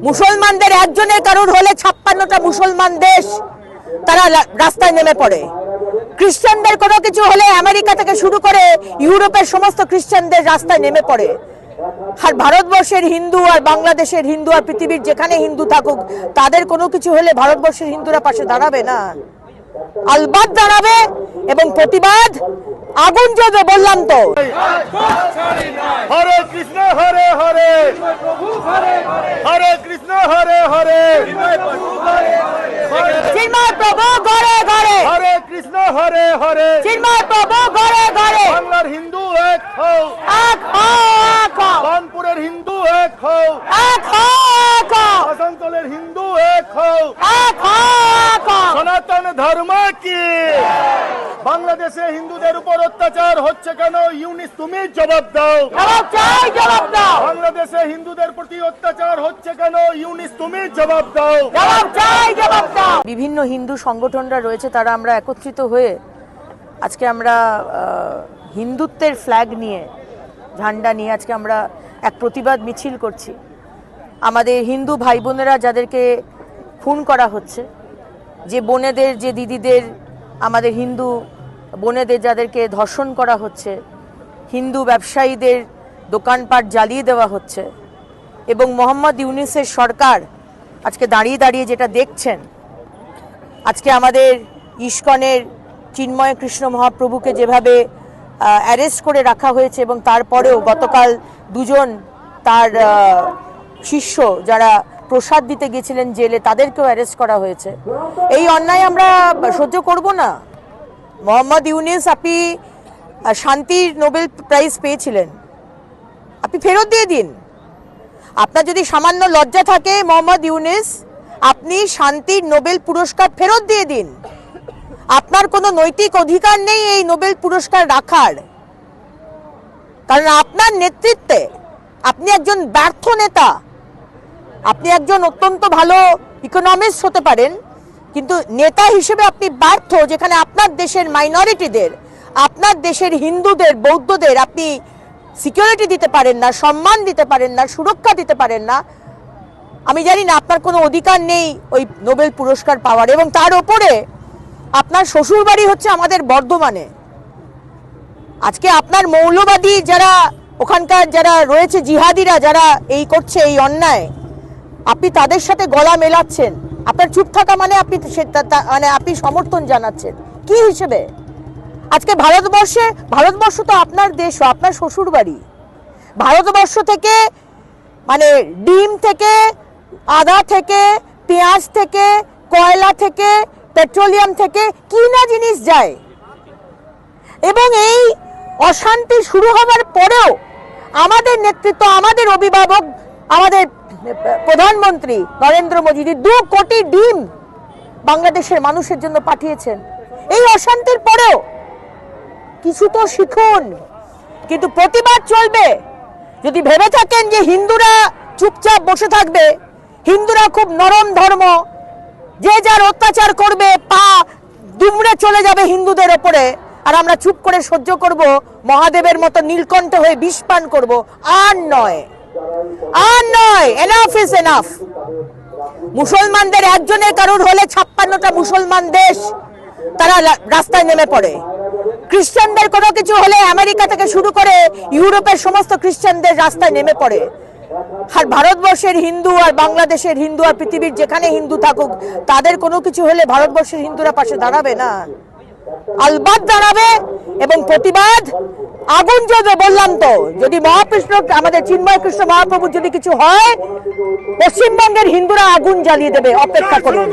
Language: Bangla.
মুসলমানদের একজনের কারণ হলে 56টা মুসলমান দেশ তারা রাস্তায় নেমে পড়ে। খ্রিস্টানদের কোনো কিছু হলে আমেরিকা থেকে শুরু করে ইউরোপের সমস্ত খ্রিস্টানদের রাস্তায় নেমে পড়ে। আর ভারতবর্ষের হিন্দু আর বাংলাদেশের হিন্দু আর পৃথিবীর যেখানে হিন্দু থাকুক তাদের কোনো কিছু হলে ভারতবর্ষের হিন্দুরা পাশে দাঁড়াবে না, আলবাত দাঁড়াবে এবং প্রতিবাদ আগুন জ্বলবে। বললাম তো, হরে কৃষ্ণ হরে হরে, হরে কৃষ্ণ হরে হরে, চিন্ময় প্রভু ঘরে ঘরে, হরে কৃষ্ণ হরে হরে, চিন্ময় প্রভু ঘরে ঘরে। বাংলার হিন্দু এক হও, এক হও, এক হও, কানপুরের হিন্দু এক হও, এক হও, এক হও, আসানসোলের হিন্দু এক হও, এক হও, এক হও। সনাতন ধর্ম কি? বাংলাদেশে হিন্দুদের উপর অত্যাচার হচ্ছে কেন? ইউনিস তুমি জবাব দাও। জবাব চাই, জবাব দাও। বাংলাদেশে হিন্দুদের প্রতি অত্যাচার হচ্ছে কেন? ইউনিস তুমি জবাব দাও। জবাব চাই, জবাব দাও। বিভিন্ন হিন্দু সংগঠনরা রয়েছে, তারা আমরা একত্রিত হয়ে আজকে আমরা হিন্দুত্বের ফ্ল্যাগ নিয়ে, ঝান্ডা নিয়ে আজকে আমরা এক প্রতিবাদ মিছিল করছি। আমাদের হিন্দু ভাই বোনেরা যাদেরকে খুন করা হচ্ছে, যে বোনেদের, যে দিদিদের, আমাদের হিন্দু বোনেদের যাদেরকে ধর্ষণ করা হচ্ছে, হিন্দু ব্যবসায়ীদের দোকানপাট জ্বালিয়ে দেওয়া হচ্ছে, এবং মোহাম্মদ ইউনূসের সরকার আজকে দাঁড়িয়ে দাঁড়িয়ে যেটা দেখছেন, আজকে আমাদের ইস্কনের চিন্ময় কৃষ্ণ মহাপ্রভুকে যেভাবে অ্যারেস্ট করে রাখা হয়েছে এবং তারপরেও গতকাল দুজন তার শিষ্য যারা প্রসাদ দিতে গিয়েছিলেন জেলে, তাদেরকেও অ্যারেস্ট করা হয়েছে। এই অন্যায় আমরা সহ্য করব না। মোহাম্মদ ইউনূস, আপনি শান্তির নোবেল প্রাইজ পেয়েছিলেন, আপনি ফেরত দিয়ে দিন। আপনার যদি সামান্য লজ্জা থাকে মোহাম্মদ ইউনূস, আপনি শান্তির নোবেল পুরস্কার ফেরত দিয়ে দিন। আপনার কোনো নৈতিক অধিকার নেই এই নোবেল পুরস্কার রাখার, কারণ আপনার নেতৃত্বে আপনি একজন ব্যর্থ নেতা। আপনি একজন অত্যন্ত ভালো ইকোনমিস্ট হতে পারেন, কিন্তু নেতা হিসেবে আপনি ব্যর্থ। যেখানে আপনার দেশের মাইনরিটিদের, আপনার দেশের হিন্দুদের, বৌদ্ধদের আপনি সিকিউরিটি দিতে পারেন না, সম্মান দিতে পারেন না, সুরক্ষা দিতে পারেন না, আমি জানি না আপনার কোনো অধিকার নেই ওই নোবেল পুরস্কার পাওয়ার। এবং তার ওপরে আপনার শ্বশুরবাড়ি হচ্ছে আমাদের বর্ধমানে। আজকে আপনার মৌলবাদী যারা ওখানকার যারা রয়েছে, জিহাদিরা যারা এই করছে এই অন্যায়, আপনি তাদের সাথে গলা মেলাচ্ছেন। আপনার চুপ থাকা মানে আপনি সমর্থন জানাচ্ছেন কি হিসেবে? আজকে ভারতবর্ষ তো আপনার দেশ, আপনার শ্বশুর বাড়ি। ভারতবর্ষ থেকে মানে ডিম থেকে, আদা থেকে, পেঁয়াজ থেকে, কয়লা থেকে, পেট্রোলিয়াম থেকে কি না জিনিস যায়। এবং এই অশান্তি শুরু হবার পরেও আমাদের নেতৃত্ব, আমাদের অভিভাবক, আমাদের প্রধানমন্ত্রী নরেন্দ্র মোদী 2 কোটি ডিম বাংলাদেশের মানুষের জন্য পাঠিয়েছেন। এই অশান্তির পরেও কিছু তো শিখুন। কিন্তু প্রতিবাদ চলবে। যদি ভেবে থাকেন যে হিন্দুরা চুপচাপ বসে থাকবে, হিন্দুরা খুব নরম ধর্ম, যে যার অত্যাচার করবে, পা দুমড়ে চলে যাবে হিন্দুদের ওপরে, আর আমরা চুপ করে সহ্য করব, মহাদেবের মতো নীলকণ্ঠ হয়ে বিষ পান করব, আর নয়, আর নয়। Enough is enough. মুসলমানদের একজনের কারণ হলে 56টা মুসলমান দেশ তারা রাস্তায় নেমে পড়ে। খ্রিস্টানদের কোনো কিছু হলে আমেরিকা থেকে শুরু করে ইউরোপের সমস্ত খ্রিস্টানদের রাস্তায় নেমে পড়ে। আর ভারতবর্ষের হিন্দু আর বাংলাদেশের হিন্দু আর পৃথিবীর যেখানে হিন্দু থাকুক তাদের কোনো কিছু হলে ভারতবর্ষের হিন্দুরা পাশে দাঁড়াবে না, আলবাত দাঁড়াবে এবং প্রতিবাদ আগুন জ্বলবে। বললাম তো, যদি মহাকৃষ্ণ, আমাদের চিন্ময় কৃষ্ণ মহাপ্রভুর যদি কিছু হয়, পশ্চিমবঙ্গের হিন্দুরা আগুন জ্বালিয়ে দেবে। অপেক্ষা করুন।